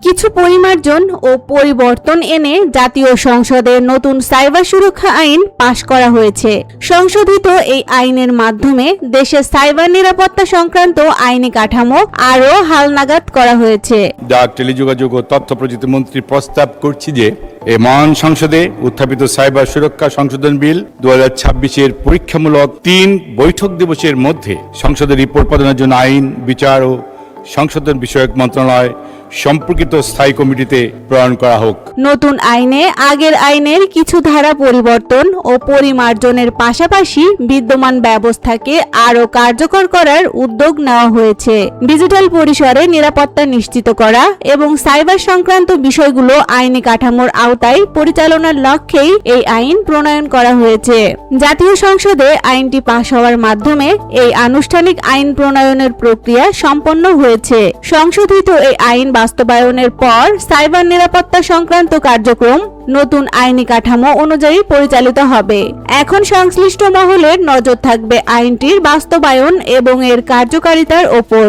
কিছু পরিমার্জন ও পরিবর্তন এনে জাতীয় সংসদের নতুন সাইবার সুরক্ষা আইন পাশ করা হয়েছে। সংশোধিত এই আইনের মাধ্যমে দেশের সাইবার নিরাপত্তা সংক্রান্ত আইনি কাঠামো আরও হালনাগাদ করা হয়েছে। ডাক, টেলিযোগাযোগ ও তথ্য প্রযুক্তি মন্ত্রী প্রস্তাব করছি যে এই মহান সংসদে উত্থাপিত সাইবার সুরক্ষা সংশোধন বিল 2026-এর পরীক্ষামূলক 3 বৈঠক দিবসের মধ্যে সংসদের রিপোর্ট প্রদানের জন্য আইন, বিচার ও সংশোধন বিষয়ক মন্ত্রণালয় সম্পর্কিত স্থায়ী কমিটিতে প্রেরণ করা হোক। নতুন আইনে আগের আইনের কিছু ধারা পরিবর্তন ও পরিমার্জনের পাশাপাশি বিদ্যমান ব্যবস্থাকে আরও কার্যকর করার উদ্যোগ নেওয়া হয়েছে। ডিজিটাল পরিসরে নিরাপত্তা নিশ্চিত করা এবং সাইবার সংক্রান্ত বিষয়গুলো আইনি কাঠামোর আওতায় পরিচালনার লক্ষ্যেই এই আইন প্রণয়ন করা হয়েছে। জাতীয় সংসদে আইনটি পাশ হওয়ার মাধ্যমে এই আনুষ্ঠানিক আইন প্রণয়নের প্রক্রিয়া সম্পন্ন হয়েছে। সংশোধিত এই আইন বাস্তবায়নের পর সাইবার নিরাপত্তা সংক্রান্ত কার্যক্রম নতুন আইনি কাঠামো অনুযায়ী পরিচালিত হবে। এখন সংশ্লিষ্ট মহলের নজর থাকবে আইনটির বাস্তবায়ন এবং এর কার্যকারিতার ওপর।